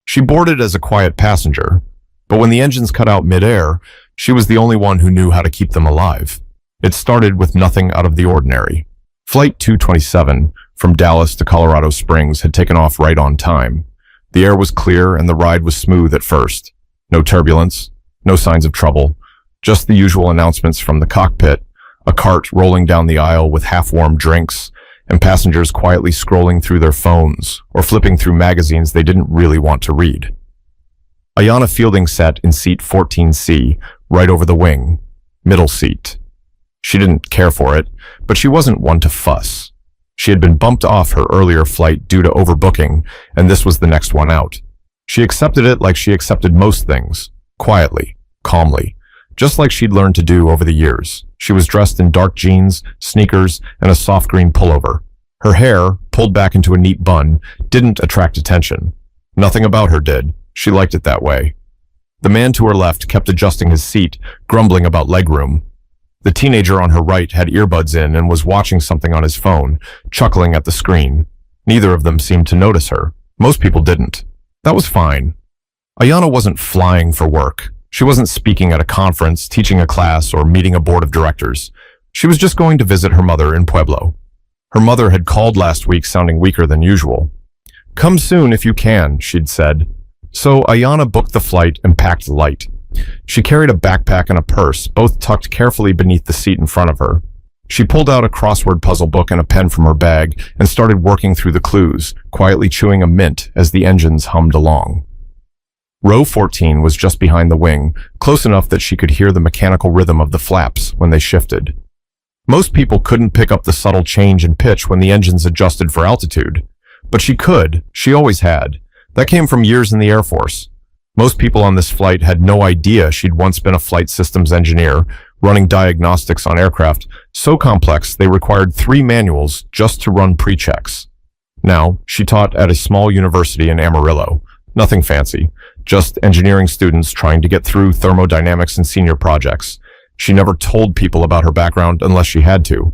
She boarded as a quiet passenger, but when the engines cut out mid-air, she was the only one who knew how to keep them alive. It started with nothing out of the ordinary. Flight 227 from Dallas to Colorado Springs had taken off right on time. The air was clear and the ride was smooth at first. No turbulence, no signs of trouble, just the usual announcements from the cockpit, a cart rolling down the aisle with half-warm drinks, and passengers quietly scrolling through their phones or flipping through magazines they didn't really want to read. Ayanna Fielding sat in seat 14C, right over the wing, middle seat. She didn't care for it, but she wasn't one to fuss. She had been bumped off her earlier flight due to overbooking, and this was the next one out. She accepted it like she accepted most things, quietly, calmly, just like she'd learned to do over the years. She was dressed in dark jeans, sneakers, and a soft green pullover. Her hair, pulled back into a neat bun, didn't attract attention. Nothing about her did. She liked it that way. The man to her left kept adjusting his seat, grumbling about legroom. The teenager on her right had earbuds in and was watching something on his phone, chuckling at the screen. Neither of them seemed to notice her. Most people didn't. That was fine. Ayanna wasn't flying for work. She wasn't speaking at a conference, teaching a class, or meeting a board of directors. She was just going to visit her mother in Pueblo. Her mother had called last week sounding weaker than usual. "Come soon if you can," she'd said. So Ayanna booked the flight and packed light. She carried a backpack and a purse, both tucked carefully beneath the seat in front of her. She pulled out a crossword puzzle book and a pen from her bag and started working through the clues, quietly chewing a mint as the engines hummed along. Row 14 was just behind the wing, close enough that she could hear the mechanical rhythm of the flaps when they shifted. Most people couldn't pick up the subtle change in pitch when the engines adjusted for altitude. But she could. She always had. That came from years in the Air Force. Most people on this flight had no idea she'd once been a flight systems engineer, running diagnostics on aircraft so complex they required 3 manuals just to run pre-checks. Now, she taught at a small university in Amarillo. Nothing fancy, just engineering students trying to get through thermodynamics and senior projects. She never told people about her background unless she had to.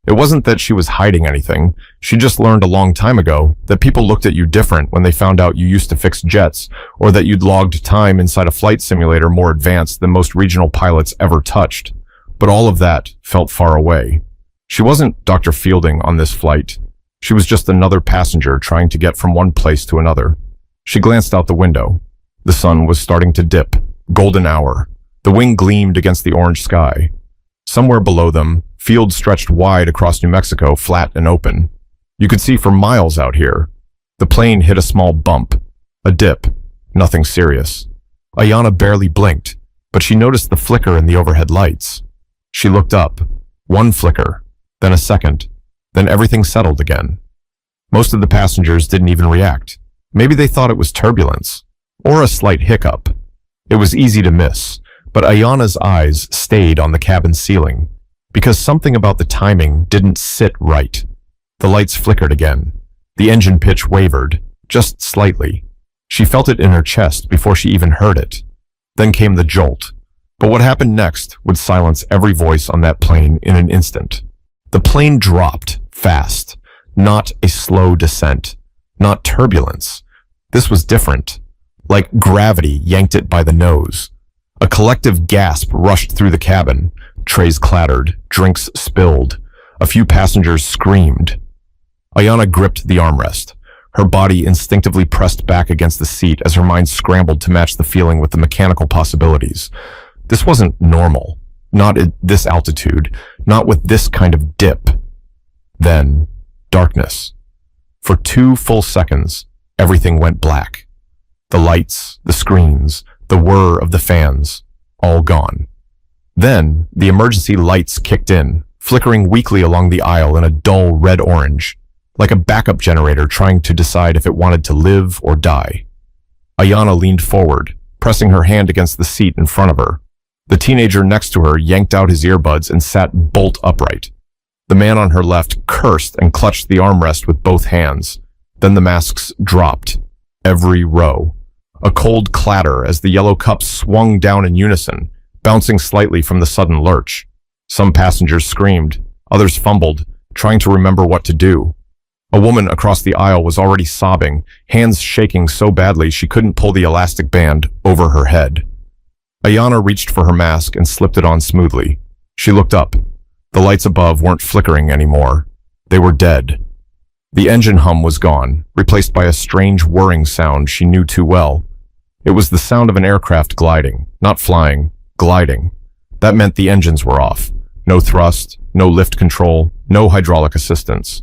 It wasn't that she was hiding anything. She just learned a long time ago that people looked at you different when they found out you used to fix jets, or that you'd logged time inside a flight simulator more advanced than most regional pilots ever touched. But all of that felt far away. She wasn't Dr. Fielding on this flight. She was just another passenger trying to get from one place to another. She glanced out the window. The sun was starting to dip. Golden hour. The wing gleamed against the orange sky. Somewhere below them, fields stretched wide across New Mexico, flat and open. You could see for miles out here. The plane hit a small bump. A dip. Nothing serious. Ayanna barely blinked, but she noticed the flicker in the overhead lights. She looked up. One flicker, then a second, then everything settled again. Most of the passengers didn't even react. Maybe they thought it was turbulence, or a slight hiccup. It was easy to miss, but Ayanna's eyes stayed on the cabin ceiling, because something about the timing didn't sit right. The lights flickered again. The engine pitch wavered, just slightly. She felt it in her chest before she even heard it. Then came the jolt. But what happened next would silence every voice on that plane in an instant. The plane dropped, fast. Not a slow descent. Not turbulence. This was different. Like gravity yanked it by the nose. A collective gasp rushed through the cabin. Trays clattered, drinks spilled. A few passengers screamed. Ayanna gripped the armrest. Her body instinctively pressed back against the seat as her mind scrambled to match the feeling with the mechanical possibilities. This wasn't normal. Not at this altitude. Not with this kind of dip. Then, darkness. For 2 full seconds, everything went black. The lights, the screens, the whir of the fans, all gone. Then, the emergency lights kicked in, flickering weakly along the aisle in a dull red-orange, like a backup generator trying to decide if it wanted to live or die. Ayanna leaned forward, pressing her hand against the seat in front of her. The teenager next to her yanked out his earbuds and sat bolt upright. The man on her left cursed and clutched the armrest with both hands. Then the masks dropped. Every row. A cold clatter as the yellow cups swung down in unison, bouncing slightly from the sudden lurch. Some passengers screamed. Others fumbled, trying to remember what to do. A woman across the aisle was already sobbing, hands shaking so badly she couldn't pull the elastic band over her head. Ayana reached for her mask and slipped it on smoothly. She looked up. The lights above weren't flickering anymore. They were dead. The engine hum was gone, replaced by a strange whirring sound she knew too well. It was the sound of an aircraft gliding, not flying, gliding. That meant the engines were off. No thrust, no lift control, no hydraulic assistance.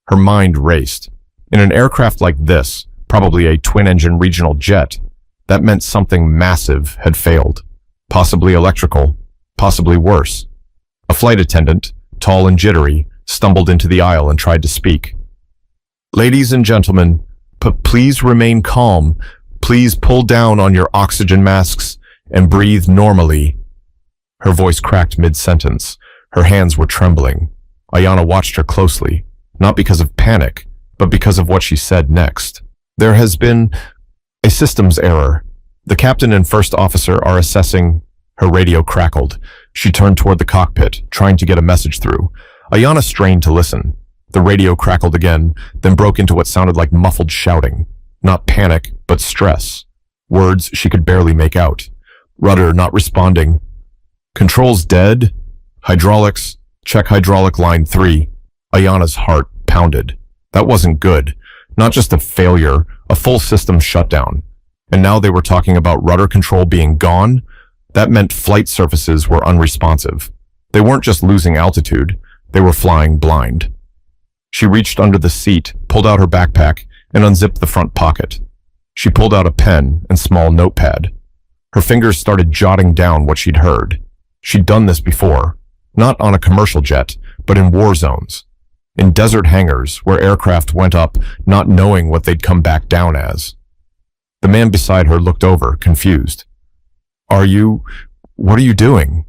Her mind raced. In an aircraft like this, probably a twin-engine regional jet, that meant something massive had failed. Possibly electrical, possibly worse. A flight attendant, tall and jittery, stumbled into the aisle and tried to speak. "Ladies and gentlemen, please remain calm. Please pull down on your oxygen masks and breathe normally." Her voice cracked mid-sentence. Her hands were trembling. Ayana watched her closely, not because of panic, but because of what she said next. "There has been a systems error. The captain and first officer are assessing." Her radio crackled. She turned toward the cockpit, trying to get a message through. Ayana strained to listen. The radio crackled again, then broke into what sounded like muffled shouting. Not panic, but stress. Words she could barely make out. "Rudder not responding. Controls dead. Hydraulics, check hydraulic line 3. Ayana's heart pounded. That wasn't good. Not just a failure, a full system shutdown. And now they were talking about rudder control being gone? That meant flight surfaces were unresponsive. They weren't just losing altitude, they were flying blind. She reached under the seat, pulled out her backpack, and unzipped the front pocket. She pulled out a pen and small notepad. Her fingers started jotting down what she'd heard. She'd done this before, not on a commercial jet, but in war zones. In desert hangars where aircraft went up not knowing what they'd come back down as. The man beside her looked over, confused. What are you doing?"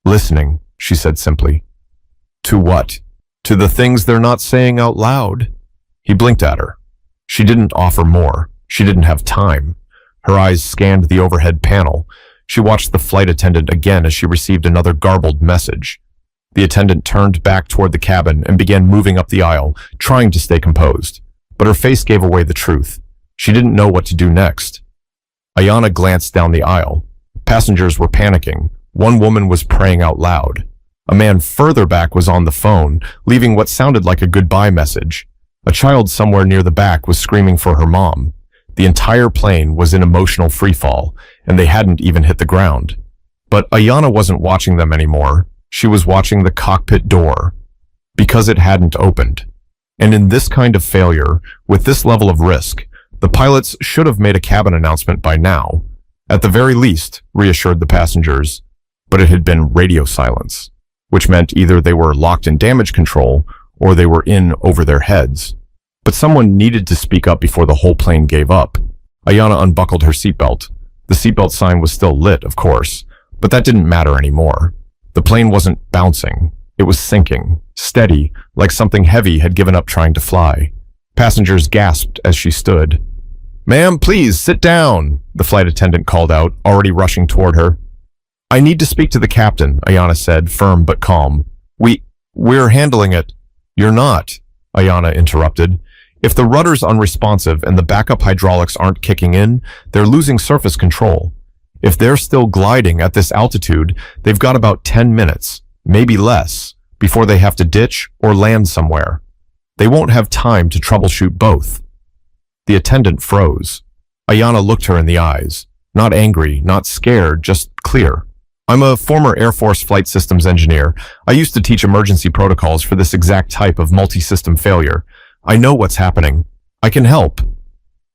"Listening," she said simply. "To what?" "To the things they're not saying out loud." He blinked at her. She didn't offer more. She didn't have time. Her eyes scanned the overhead panel. She watched the flight attendant again as she received another garbled message. The attendant turned back toward the cabin and began moving up the aisle, trying to stay composed. But her face gave away the truth. She didn't know what to do next. Ayana glanced down the aisle. Passengers were panicking. One woman was praying out loud. A man further back was on the phone, leaving what sounded like a goodbye message. A child somewhere near the back was screaming for her mom. The entire plane was in emotional freefall, and they hadn't even hit the ground. But Ayana wasn't watching them anymore. She was watching the cockpit door, because it hadn't opened. And in this kind of failure, with this level of risk, the pilots should have made a cabin announcement by now. At the very least, reassured the passengers, but it had been radio silence, which meant either they were locked in damage control or they were in over their heads. But someone needed to speak up before the whole plane gave up. Ayana unbuckled her seatbelt. The seatbelt sign was still lit, of course, but that didn't matter anymore. The plane wasn't bouncing. It was sinking, steady, like something heavy had given up trying to fly. Passengers gasped as she stood. "Ma'am, please, sit down," the flight attendant called out, already rushing toward her. "I need to speak to the captain," Ayana said, firm but calm. We're handling it." "You're not," Ayana interrupted. "If the rudder's unresponsive and the backup hydraulics aren't kicking in, they're losing surface control. If they're still gliding at this altitude, they've got about 10 minutes, maybe less, before they have to ditch or land somewhere. They won't have time to troubleshoot both." The attendant froze. Ayana looked her in the eyes. Not angry, not scared, just clear. "I'm a former Air Force flight systems engineer. I used to teach emergency protocols for this exact type of multi-system failure. I know what's happening. I can help."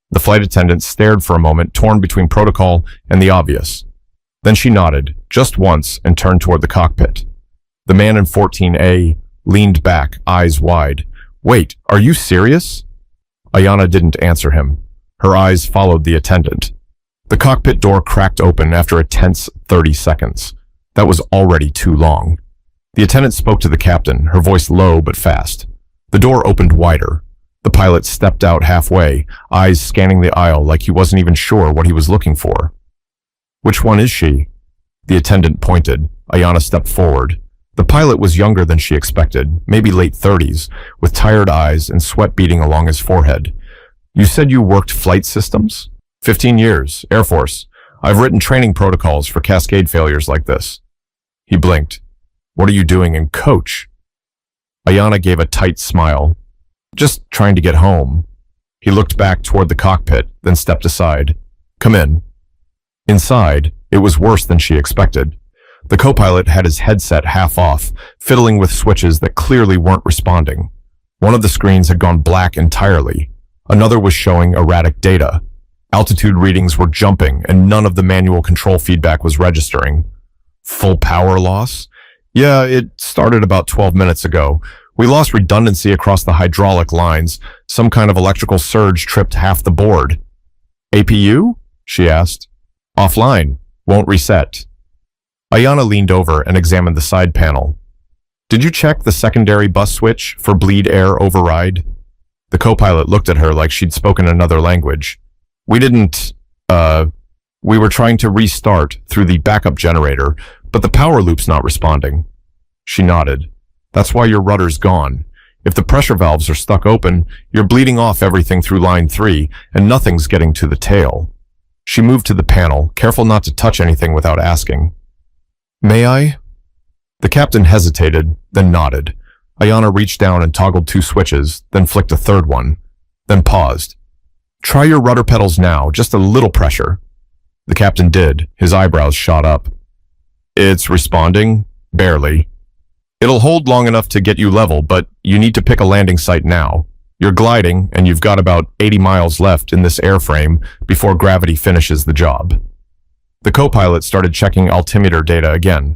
The flight attendant stared for a moment, torn between protocol and the obvious. Then she nodded, just once, and turned toward the cockpit. The man in 14A leaned back, eyes wide. "Wait, are you serious?" Ayana didn't answer him. Her eyes followed the attendant. The cockpit door cracked open after a tense 30 seconds. That was already too long. The attendant spoke to the captain, her voice low but fast. The door opened wider. The pilot stepped out halfway, eyes scanning the aisle like he wasn't even sure what he was looking for. "Which one is she?" The attendant pointed. Ayana stepped forward. The pilot was younger than she expected, maybe late 30s, with tired eyes and sweat beading along his forehead. You said you worked flight systems? 15 years, Air Force. I've written training protocols for cascade failures like this. He blinked. What are you doing in coach? Ayana gave a tight smile. Just trying to get home. He looked back toward the cockpit, then stepped aside. Come in. Inside, it was worse than she expected. The co-pilot had his headset half off, fiddling with switches that clearly weren't responding. One of the screens had gone black entirely. Another was showing erratic data. Altitude readings were jumping, and none of the manual control feedback was registering. Full power loss? Yeah, it started about 12 minutes ago. We lost redundancy across the hydraulic lines. Some kind of electrical surge tripped half the board. APU? She asked. Offline. Won't reset. Ayana leaned over and examined the side panel. Did you check the secondary bus switch for bleed air override? The co-pilot looked at her like she'd spoken another language. We didn't, we were trying to restart through the backup generator, but the power loop's not responding. She nodded. That's why your rudder's gone. If the pressure valves are stuck open, you're bleeding off everything through line 3, and nothing's getting to the tail. She moved to the panel, careful not to touch anything without asking. May I? The captain hesitated, then nodded. Ayana reached down and toggled 2 switches, then flicked a third one, then paused. Try your rudder pedals now, just a little pressure. The captain did. His eyebrows shot up. It's responding? Barely. It'll hold long enough to get you level, but you need to pick a landing site now. You're gliding, and you've got about 80 miles left in this airframe before gravity finishes the job. The co-pilot started checking altimeter data again.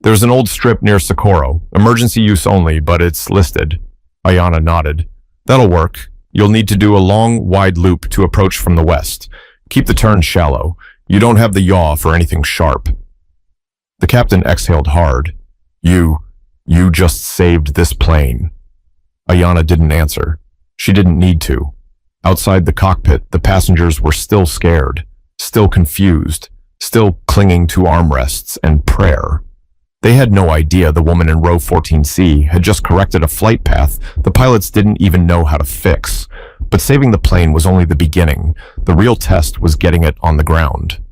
There's an old strip near Socorro, emergency use only, but it's listed. Ayana nodded. That'll work. You'll need to do a long, wide loop to approach from the west. Keep the turn shallow. You don't have the yaw for anything sharp. The captain exhaled hard. You just saved this plane. Ayana didn't answer. She didn't need to. Outside the cockpit, the passengers were still scared, still confused, still clinging to armrests and prayer. They had no idea the woman in row 14C had just corrected a flight path the pilots didn't even know how to fix. But saving the plane was only the beginning. The real test was getting it on the ground.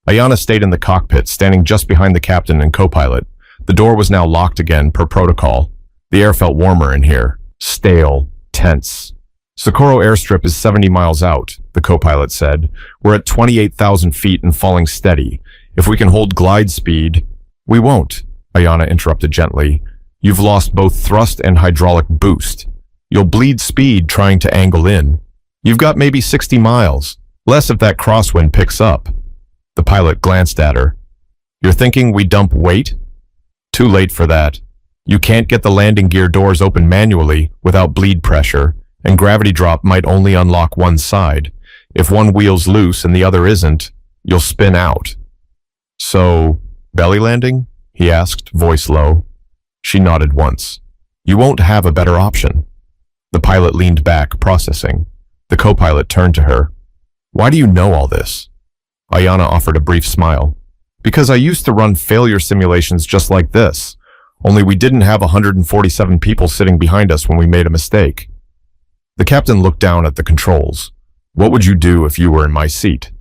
Ayana stayed in the cockpit, standing just behind the captain and co-pilot. The door was now locked again per protocol. The air felt warmer in here. Stale. Tense. Socorro airstrip is 70 miles out, the co-pilot said. We're at 28,000 feet and falling steady. If we can hold glide speed... We won't, Ayana interrupted gently. You've lost both thrust and hydraulic boost. You'll bleed speed trying to angle in. You've got maybe 60 miles. Less if that crosswind picks up. The pilot glanced at her. You're thinking we dump weight? Too late for that. You can't get the landing gear doors open manually without bleed pressure, and gravity drop might only unlock one side. If one wheel's loose and the other isn't, you'll spin out. So, belly landing? He asked, voice low. She nodded once. You won't have a better option. The pilot leaned back, processing. The co-pilot turned to her. Why do you know all this? Ayana offered a brief smile. Because I used to run failure simulations just like this. Only we didn't have 147 people sitting behind us when we made a mistake. The captain looked down at the controls. What would you do if you were in my seat?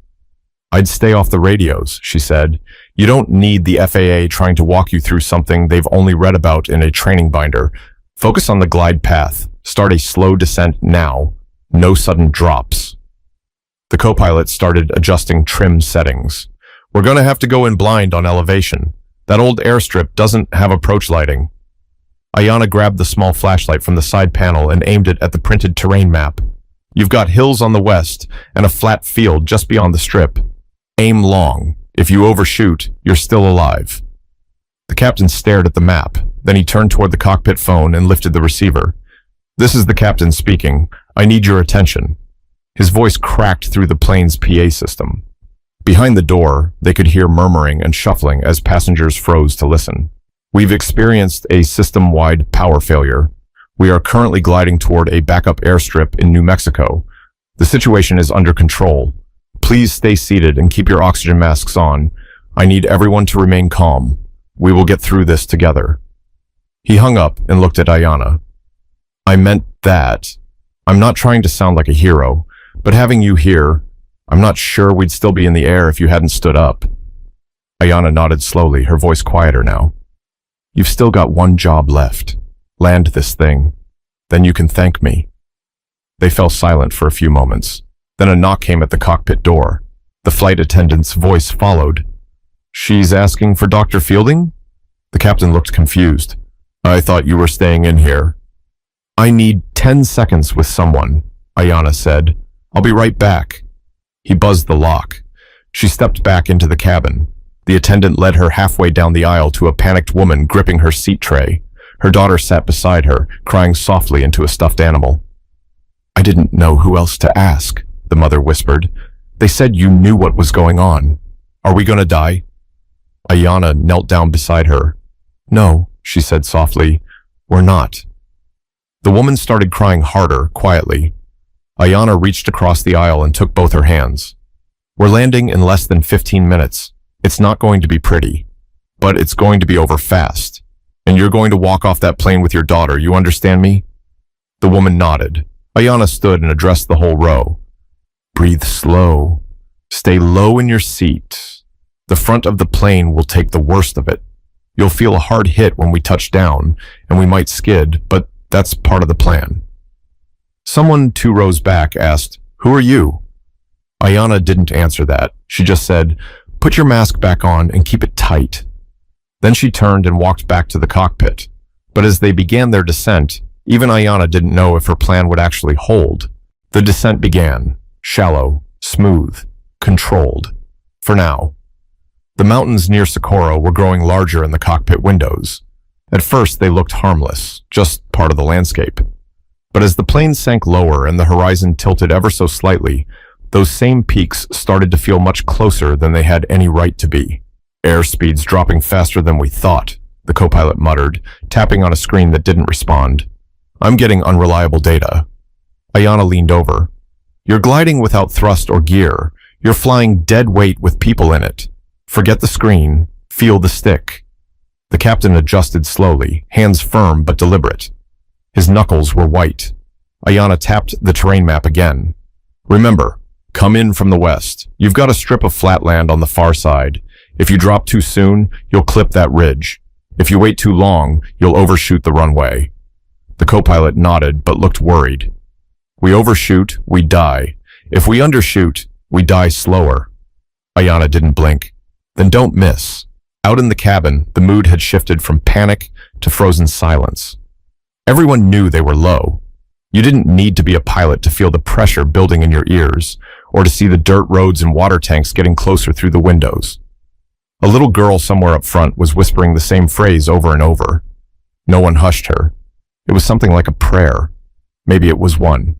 I'd stay off the radios, she said. You don't need the FAA trying to walk you through something they've only read about in a training binder. Focus on the glide path. Start a slow descent now. No sudden drops. The co-pilot started adjusting trim settings. We're going to have to go in blind on elevation. That old airstrip doesn't have approach lighting. Ayana grabbed the small flashlight from the side panel and aimed it at the printed terrain map. You've got hills on the west and a flat field just beyond the strip. Aim long. If you overshoot, you're still alive. The captain stared at the map. Then he turned toward the cockpit phone and lifted the receiver. This is the captain speaking. I need your attention. His voice cracked through the plane's PA system. Behind the door, they could hear murmuring and shuffling as passengers froze to listen. We've experienced a system-wide power failure. We are currently gliding toward a backup airstrip in New Mexico. The situation is under control. Please stay seated and keep your oxygen masks on. I need everyone to remain calm. We will get through this together. He hung up and looked at Ayana. I meant that. I'm not trying to sound like a hero, but having you here, I'm not sure we'd still be in the air if you hadn't stood up. Ayana nodded slowly, her voice quieter now. You've still got one job left. Land this thing. Then you can thank me. They fell silent for a few moments. Then a knock came at the cockpit door. The flight attendant's voice followed. She's asking for Dr. Fielding? The captain looked confused. I thought you were staying in here. I need 10 seconds with someone, Ayana said. I'll be right back. He buzzed the lock. She stepped back into the cabin. The attendant led her halfway down the aisle to a panicked woman gripping her seat tray. Her daughter sat beside her, crying softly into a stuffed animal. I didn't know who else to ask, the mother whispered. They said you knew what was going on. Are we going to die? Ayana knelt down beside her. No, she said softly. We're not. The woman started crying harder, quietly. Ayana reached across the aisle and took both her hands. We're landing in less than 15 minutes. It's not going to be pretty, but it's going to be over fast. And you're going to walk off that plane with your daughter, you understand me? The woman nodded. Ayana stood and addressed the whole row. Breathe slow. Stay low in your seat. The front of the plane will take the worst of it. You'll feel a hard hit when we touch down, and we might skid, but that's part of the plan. Someone 2 rows back asked, Who are you? Ayana didn't answer that. She just said, Put your mask back on and keep it tight. Then she turned and walked back to the cockpit. But as they began their descent, even Ayana didn't know if her plan would actually hold. The descent began, shallow, smooth, controlled. For now. The mountains near Socorro were growing larger in the cockpit windows. At first, they looked harmless, just part of the landscape. But as the plane sank lower and the horizon tilted ever so slightly, those same peaks started to feel much closer than they had any right to be. Airspeed's dropping faster than we thought, the co-pilot muttered, tapping on a screen that didn't respond. I'm getting unreliable data. Ayana leaned over. You're gliding without thrust or gear. You're flying dead weight with people in it. Forget the screen. Feel the stick. The captain adjusted slowly, hands firm but deliberate. His knuckles were white. Ayana tapped the terrain map again. Remember, come in from the west. You've got a strip of flat land on the far side. If you drop too soon, you'll clip that ridge. If you wait too long, you'll overshoot the runway. The co-pilot nodded but looked worried. We overshoot, we die. If we undershoot, we die slower. Ayana didn't blink. Then don't miss. Out in the cabin, the mood had shifted from panic to frozen silence. Everyone knew they were low. You didn't need to be a pilot to feel the pressure building in your ears, or to see the dirt roads and water tanks getting closer through the windows. A little girl somewhere up front was whispering the same phrase over and over. No one hushed her. It was something like a prayer. Maybe it was one.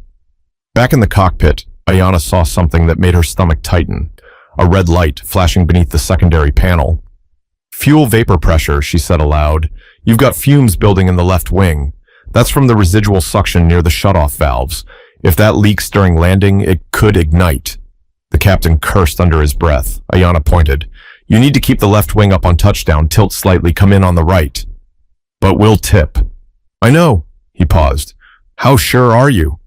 Back in the cockpit, Ayana saw something that made her stomach tighten. A red light flashing beneath the secondary panel. Fuel vapor pressure, she said aloud. You've got fumes building in the left wing. That's from the residual suction near the shutoff valves. If that leaks during landing, it could ignite. The captain cursed under his breath. Ayana pointed. You need to keep the left wing up on touchdown, tilt slightly, come in on the right. But we'll tip. I know. He paused. How sure are you?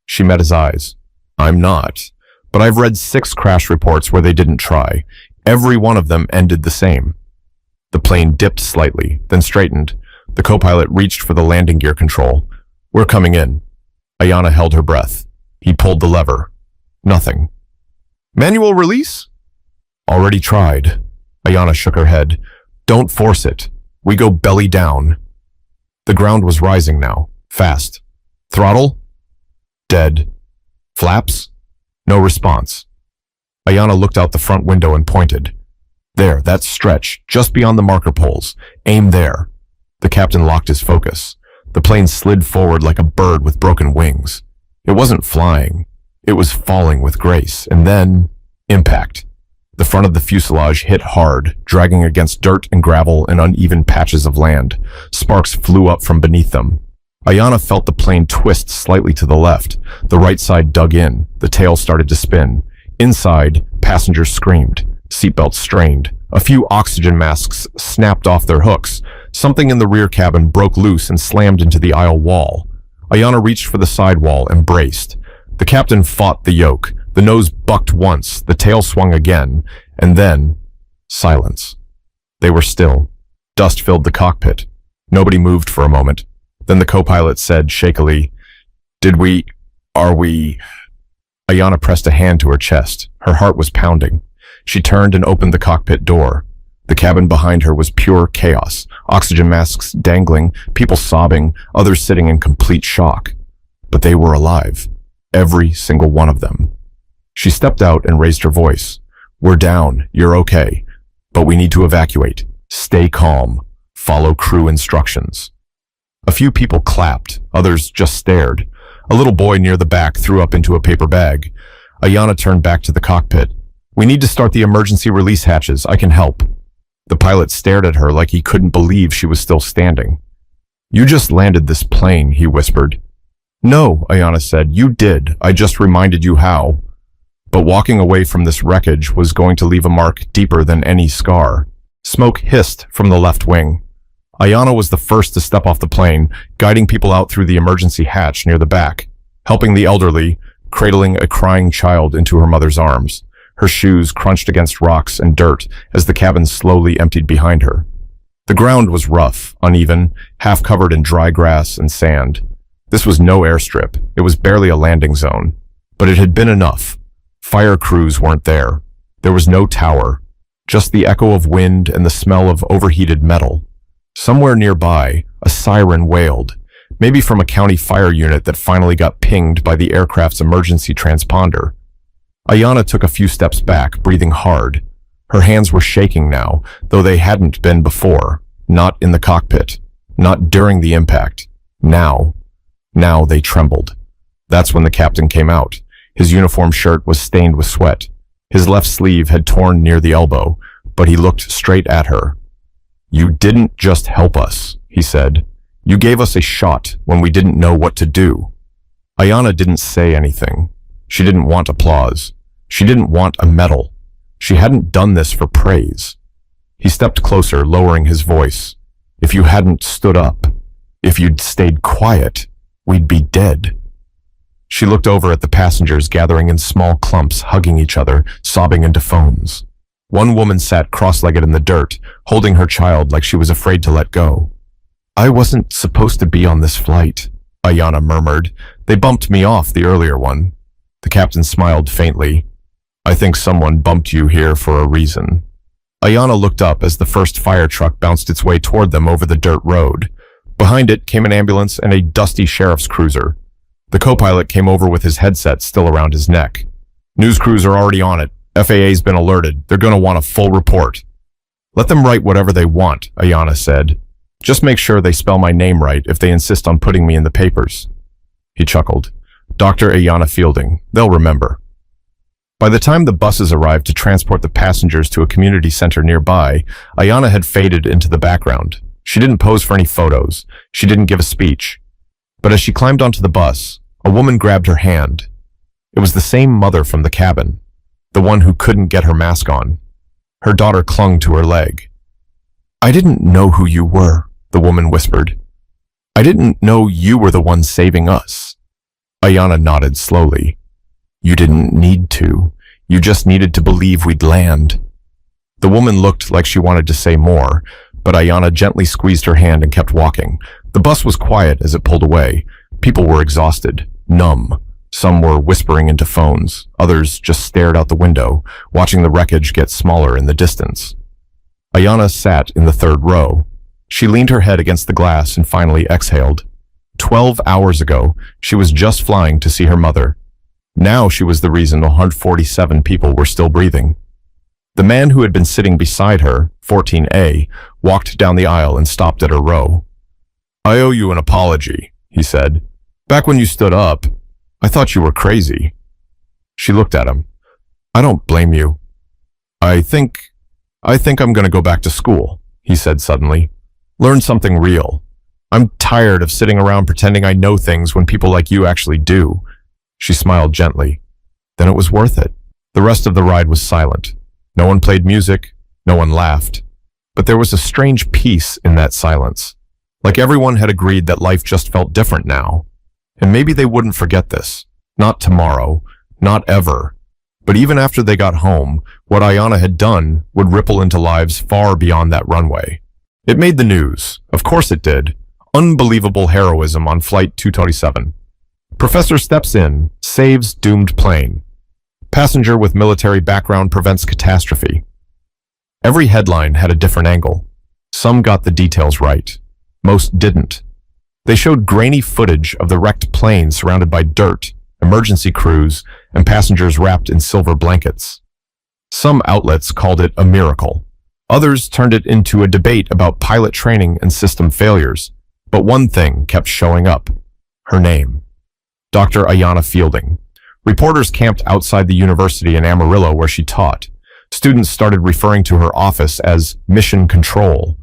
She met his eyes. I'm not. But I've read 6 crash reports where they didn't try. Every one of them ended the same. The plane dipped slightly, then straightened. The co-pilot reached for the landing gear control. We're coming in. Ayana held her breath. He pulled the lever. Nothing. Manual release? Already tried. Ayana shook her head. Don't force it. We go belly down. The ground was rising now. Fast. Throttle? Dead. Flaps? No response. Ayana looked out the front window and pointed. There, that stretch, just beyond the marker poles. Aim there. The captain locked his focus. The plane slid forward like a bird with broken wings. It wasn't flying. It was falling with grace. And then, impact. The front of the fuselage hit hard, dragging against dirt and gravel and uneven patches of land. Sparks flew up from beneath them. Ayana felt the plane twist slightly to the left. The right side dug in. The tail started to spin. Inside, passengers screamed. Seatbelts strained. A few oxygen masks snapped off their hooks. Something in the rear cabin broke loose and slammed into the aisle wall. Ayanna reached for the side wall and braced. The captain fought the yoke. The nose bucked once, the tail swung again, and then silence. They were still. Dust filled the cockpit. Nobody moved for a moment. Then the co-pilot said shakily, Are we... Ayanna pressed a hand to her chest. Her heart was pounding. She turned and opened the cockpit door. The cabin behind her was pure chaos. Oxygen masks dangling, people sobbing, others sitting in complete shock. But they were alive. Every single one of them. She stepped out and raised her voice. We're down. You're okay. But we need to evacuate. Stay calm. Follow crew instructions. A few people clapped. Others just stared. A little boy near the back threw up into a paper bag. Ayanna turned back to the cockpit. We need to start the emergency release hatches. I can help. The pilot stared at her like he couldn't believe she was still standing. You just landed this plane, he whispered. No, Ayanna said. You did. I just reminded you how. But walking away from this wreckage was going to leave a mark deeper than any scar. Smoke hissed from the left wing. Ayanna was the first to step off the plane, guiding people out through the emergency hatch near the back, helping the elderly, cradling a crying child into her mother's arms. Her shoes crunched against rocks and dirt as the cabin slowly emptied behind her. The ground was rough, uneven, half covered in dry grass and sand. This was no airstrip. It was barely a landing zone. But it had been enough. Fire crews weren't there. There was no tower, just the echo of wind and the smell of overheated metal. Somewhere nearby, a siren wailed, maybe from a county fire unit that finally got pinged by the aircraft's emergency transponder. Ayanna took a few steps back, breathing hard. Her hands were shaking now, though they hadn't been before. Not in the cockpit. Not during the impact. Now they trembled. That's when the captain came out. His uniform shirt was stained with sweat. His left sleeve had torn near the elbow, but he looked straight at her. You didn't just help us, he said. You gave us a shot when we didn't know what to do. Ayanna didn't say anything. She didn't want applause. She didn't want a medal. She hadn't done this for praise. He stepped closer, lowering his voice. If you hadn't stood up, if you'd stayed quiet, we'd be dead. She looked over at the passengers gathering in small clumps, hugging each other, sobbing into phones. One woman sat cross-legged in the dirt, holding her child like she was afraid to let go. I wasn't supposed to be on this flight, Ayanna murmured. They bumped me off the earlier one. The captain smiled faintly. I think someone bumped you here for a reason. Ayanna looked up as the first fire truck bounced its way toward them over the dirt road. Behind it came an ambulance and a dusty sheriff's cruiser. The co-pilot came over with his headset still around his neck. News crews are already on it. FAA's been alerted. They're going to want a full report. Let them write whatever they want, Ayanna said. Just make sure they spell my name right if they insist on putting me in the papers. He chuckled. Dr. Ayanna Fielding. They'll remember. By the time the buses arrived to transport the passengers to a community center nearby, Ayanna had faded into the background. She didn't pose for any photos. She didn't give a speech. But as she climbed onto the bus, a woman grabbed her hand. It was the same mother from the cabin, the one who couldn't get her mask on. Her daughter clung to her leg. I didn't know who you were, the woman whispered. I didn't know you were the one saving us. Ayanna nodded slowly. You didn't need to. You just needed to believe we'd land. The woman looked like she wanted to say more, but Ayanna gently squeezed her hand and kept walking. The bus was quiet as it pulled away. People were exhausted, numb. Some were whispering into phones. Others just stared out the window, watching the wreckage get smaller in the distance. Ayanna sat in the third row. She leaned her head against the glass and finally exhaled. 12 hours ago, she was just flying to see her mother. Now she was the reason 147 people were still breathing. The man who had been sitting beside her, 14A, walked down the aisle and stopped at her row. I owe you an apology, he said. Back when you stood up, I thought you were crazy. She looked at him. I don't blame you. I think I'm going to go back to school, he said suddenly. Learn something real. I'm tired of sitting around pretending I know things when people like you actually do. She smiled gently. Then it was worth it. The rest of the ride was silent. No one played music. No one laughed. But there was a strange peace in that silence. Like everyone had agreed that life just felt different now. And maybe they wouldn't forget this. Not tomorrow. Not ever. But even after they got home, what Ayanna had done would ripple into lives far beyond that runway. It made the news. Of course it did. Unbelievable heroism on Flight 227. Professor steps in, saves doomed plane. Passenger with military background prevents catastrophe. Every headline had a different angle. Some got the details right. Most didn't. They showed grainy footage of the wrecked plane surrounded by dirt, emergency crews, and passengers wrapped in silver blankets. Some outlets called it a miracle. Others turned it into a debate about pilot training and system failures. But one thing kept showing up. Her name. Dr. Ayanna Fielding. Reporters camped outside the university in Amarillo where she taught. Students started referring to her office as Mission Control.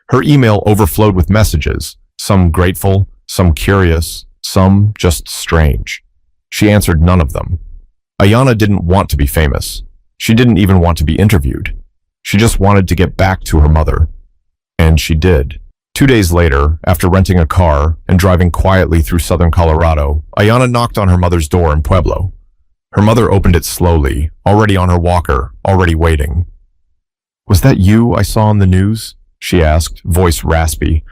Her email overflowed with messages, some grateful, some curious, some just strange. She answered none of them. Ayanna didn't want to be famous. She didn't even want to be interviewed. She just wanted to get back to her mother. And she did. 2 days later, after renting a car and driving quietly through southern Colorado, Ayanna knocked on her mother's door in Pueblo. Her mother opened it slowly, already on her walker, already waiting. "Was that you I saw on the news?" she asked, voice raspy.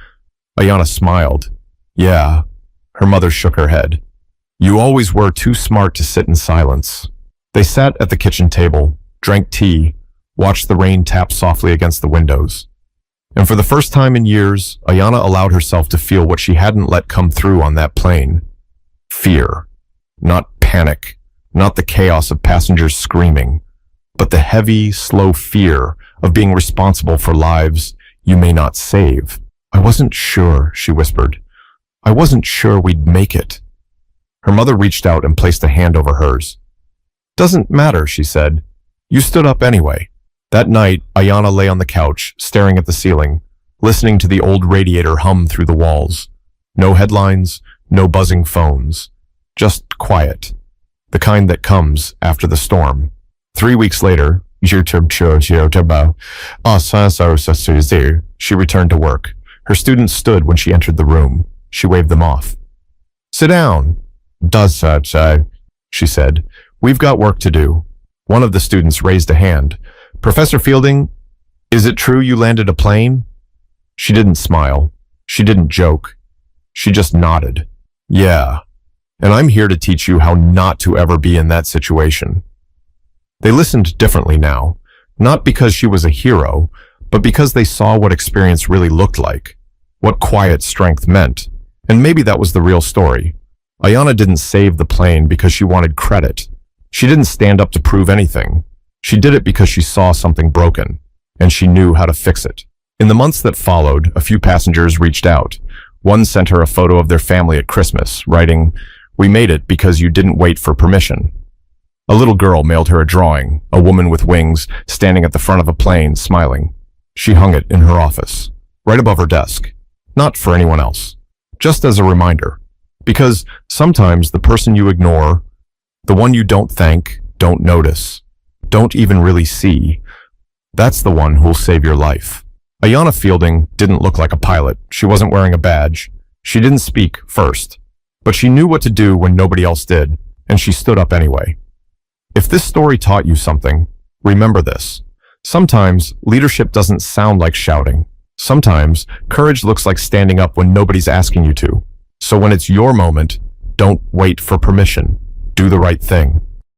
Ayanna smiled. "Yeah." Her mother shook her head. "You always were too smart to sit in silence." They sat at the kitchen table, drank tea, watched the rain tap softly against the windows. And for the first time in years, Ayanna allowed herself to feel what she hadn't let come through on that plane. Fear. Not panic. Not the chaos of passengers screaming, but the heavy, slow fear of being responsible for lives you may not save. "I wasn't sure," she whispered. "I wasn't sure we'd make it." Her mother reached out and placed a hand over hers. "Doesn't matter," she said. "You stood up anyway." That night, Ayanna lay on the couch, staring at the ceiling, listening to the old radiator hum through the walls. No headlines, no buzzing phones. Just quiet. The kind that comes after the storm. 3 weeks later, she returned to work. Her students stood when she entered the room. She waved them off. "Sit down." She said. "We've got work to do." One of the students raised a hand. "Professor Fielding, is it true you landed a plane?" She didn't smile. She didn't joke. She just nodded. "Yeah. And I'm here to teach you how not to ever be in that situation." They listened differently now, not because she was a hero, but because they saw what experience really looked like, what quiet strength meant. And maybe that was the real story. Ayanna didn't save the plane because she wanted credit. She didn't stand up to prove anything. She did it because she saw something broken, and she knew how to fix it. In the months that followed, a few passengers reached out. One sent her a photo of their family at Christmas, writing, "We made it because you didn't wait for permission." A little girl mailed her a drawing, a woman with wings standing at the front of a plane, smiling. She hung it in her office, right above her desk. Not for anyone else, just as a reminder. Because sometimes the person you ignore, the one you don't thank, don't notice, don't even really see, that's the one who'll save your life. Ayanna Fielding didn't look like a pilot. She wasn't wearing a badge. She didn't speak first. But she knew what to do when nobody else did, and she stood up anyway. If this story taught you something, remember this. Sometimes leadership doesn't sound like shouting. Sometimes courage looks like standing up when nobody's asking you to. So when it's your moment, don't wait for permission. Do the right thing.